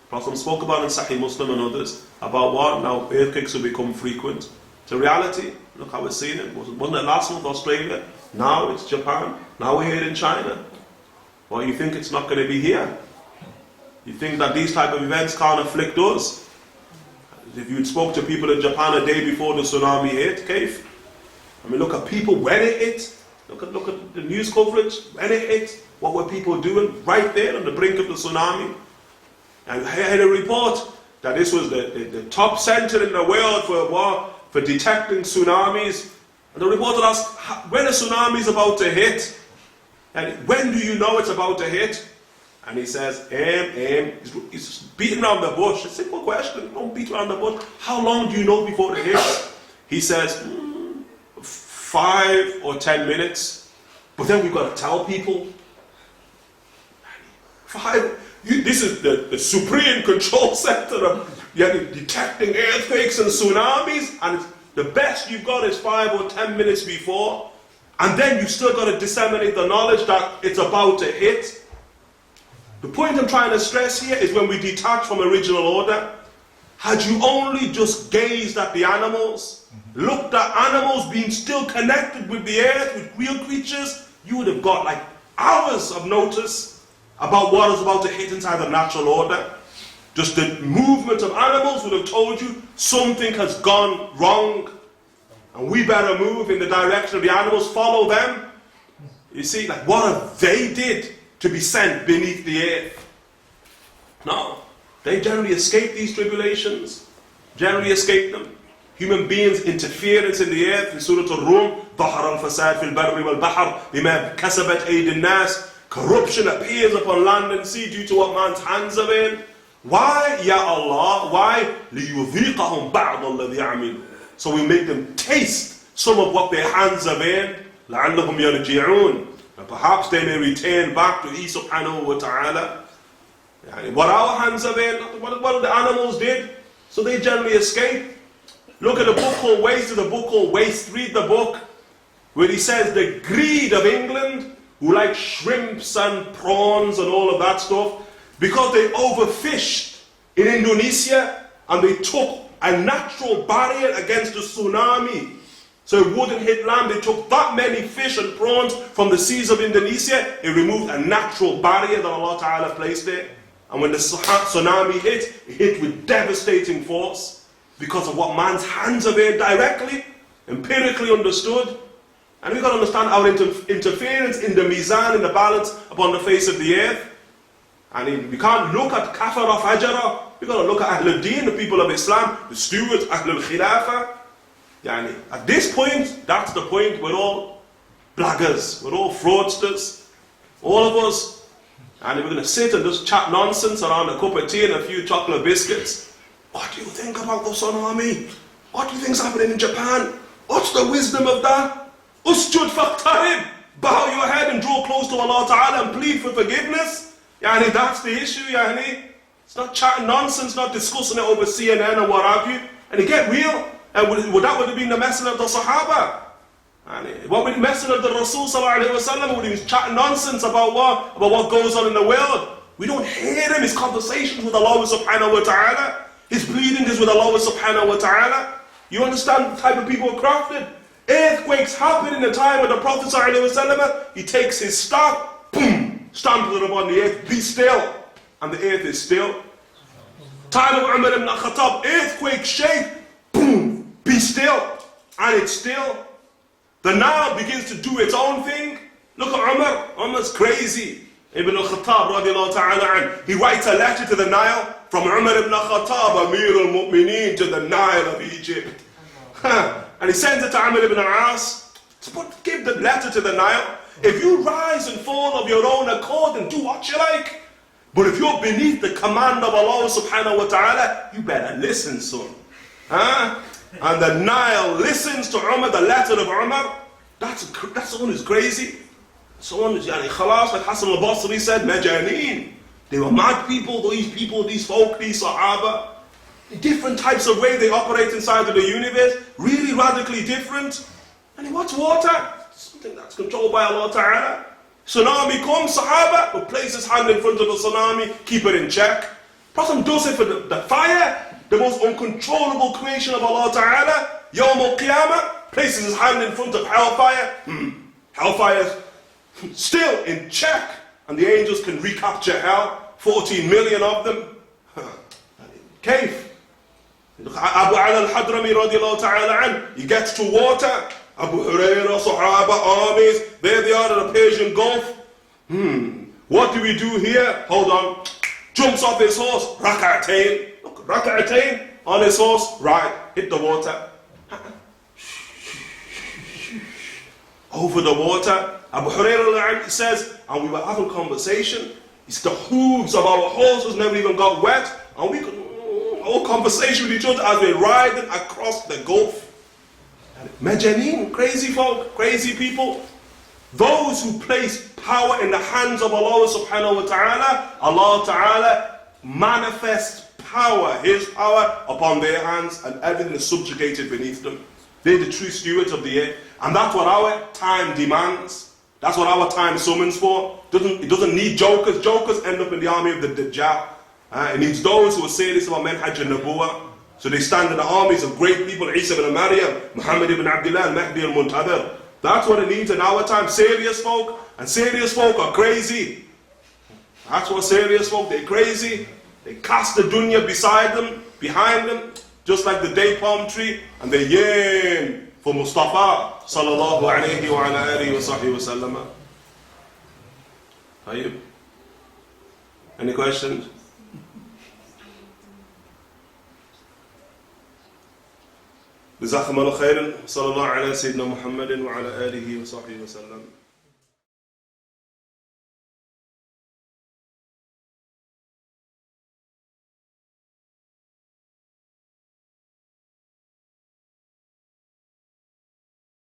Prophet spoke about in Sahih Muslim and others, about what? Now earthquakes will become frequent. It's a reality. Look how we're seeing it. Wasn't it last month Australia? Now it's Japan. Now we're here in China. Well, you think it's not going to be here? You think that these type of events can't afflict us? If you spoke to people in Japan a day before the tsunami hit, Kaif? I mean, look at people when it hit. Look at the news coverage when it hit. What were people doing right there on the brink of the tsunami? And I had a report that this was the top center in the world for detecting tsunamis. And the reporter asked, when a tsunami is about to hit, and when do you know it's about to hit? And he says, he's beating around the bush. A simple question, don't beat around the bush. How long do you know before it hits? He says, 5 or 10 minutes. But then we've got to tell people. This is the supreme control center of detecting earthquakes and tsunamis, and the best you've got is 5 or 10 minutes before, and then you've still got to disseminate the knowledge that it's about to hit. The point I'm trying to stress here is when we detach from original order, had you only just gazed at the animals, looked at animals being still connected with the earth, with real creatures, you would have got like hours of notice about what is about to hit inside the natural order. Just the movement of animals would have told you something has gone wrong, and we better move in the direction of the animals, follow them. You see, like what have they did to be sent beneath the earth? No, they generally escape these tribulations, generally escape them. Human beings' interference in the earth, in Surah Al-Rum, ظهر الفساد في البر والبحر بما كسبت أيدي الناس. Corruption appears upon land and sea due to what man's hands are in. Why, Ya Allah? Why? لِيُذِيقَهُمْ بَعْضَ الَّذِي عَمِلُوا. So we make them taste some of what their hands are in. لَعَلَّهُمْ يَرْجِعُونَ. And perhaps they may return back to He subhanahu wa ta'ala. What our hands are in, what the animals did, so they generally escape. Look at a book called Waste, the book called Waste. Read the book where he says the greed of England, who like shrimps and prawns and all of that stuff, because they overfished in Indonesia and they took a natural barrier against the tsunami so it wouldn't hit land. They took that many fish and prawns from the seas of Indonesia. It removed a natural barrier that Allah Ta'ala placed there. And when the tsunami hit, it hit with devastating force because of what man's hands are there directly, empirically understood. And we've got to understand our interference in the mizan, in the balance upon the face of the earth. And we can't look at kafara fajara. We've got to look at Ahlul Deen, the people of Islam, the stewards, Ahlul Khilafah. At this point, that's the point, we're all blaggers, we're all fraudsters, all of us. And we're going to sit and just chat nonsense around a cup of tea and a few chocolate biscuits. What do you think about the tsunami? What do you think's happening in Japan? What's the wisdom of that? Usjud faqtarib. Bow your head and draw close to Allah Ta'ala and plead for forgiveness. That's the issue, It's not chatting nonsense, not discussing it over CNN or what have you. And you get real. And that would have been the message of the Sahaba. What would the message of the Rasul Sallallahu Alaihi Wasallam? Would he be chatting nonsense about what? About what goes on in the world. We don't hear him. His conversations with Allah Subhanahu Wa Ta'ala. His pleading is with Allah Subhanahu Wa Ta'ala. You understand the type of people are crafted? Earthquakes happen in the time of the Prophet Sallallahu Alaihi Wasallam. He takes his staff, boom, stamps it upon the earth, be still. And the earth is still. Time of Umar ibn Khattab, earthquake shake, boom, be still. And it's still. The Nile begins to do its own thing. Look at Umar. Umar's crazy. Ibn al-Khattab radiallahu ta'ala, he writes a letter to the Nile from Umar ibn Khattab, Amir al-Mu'mineen, to the Nile of Egypt. And he sends it to Amr ibn al-As. Give the letter to the Nile. If you rise and fall of your own accord and do what you like, but if you're beneath the command of Allah subhanahu wa ta'ala, you better listen, son. And the Nile listens to Umar, the letter of Umar. That's someone who's crazy. Someone who's khalas, like Hassan al-Basri said, majaneen. They were mad people, these folk, these Sahaba. Different types of way they operate inside of the universe, really radically different. And what's water? Something that's controlled by Allah Ta'ala. Tsunami comes, Sahaba will place his hand in front of the tsunami, keep it in check. Prophet does it for the fire, the most uncontrollable creation of Allah Ta'ala. Yawm al-Qiyamah, places his hand in front of hellfire. Hellfire is still in check, and the angels can recapture hell. 14 million of them. Cave. Abu Ala al-Hadrami radiallahu ta'ala an, he gets to water. Abu Hurairah, Sahaba, armies, there they are in the Persian Gulf. What do we do here? Hold on. Jumps off his horse. Rak'atayn. Look, Rak'atayn on his horse. Right, hit the water. Over the water. Abu Hurairah says, and we were having conversation. It's the hooves of our horses never even got wet. And we could whole conversation with each other as we're riding across the Gulf. Majaneen, crazy folk, crazy people. Those who place power in the hands of Allah subhanahu wa ta'ala, Allah ta'ala manifests power, His power upon their hands, and everything is subjugated beneath them. They're the true stewards of the earth. And that's what our time demands. That's what our time summons for. It doesn't need jokers. Jokers end up in the army of the Dajjal. It needs those who are serious about Manhaj and Nabuwah. So they stand in the armies of great people, Isa ibn Maryam, Muhammad ibn Abdullah, Mahdi al-Muntadhir. That's what it needs in our time. Serious folk. And serious folk are crazy. That's what serious folk, they're crazy. They cast the dunya beside them, behind them, just like the date palm tree, and they yearn for Mustafa sallallahu alayhi wa ala alihi wa sahbihi wa sallam. Tayyib. Any questions? جزاكم الله خيرا صلى الله على سيدنا محمد وعلى آله وصحبه وسلم.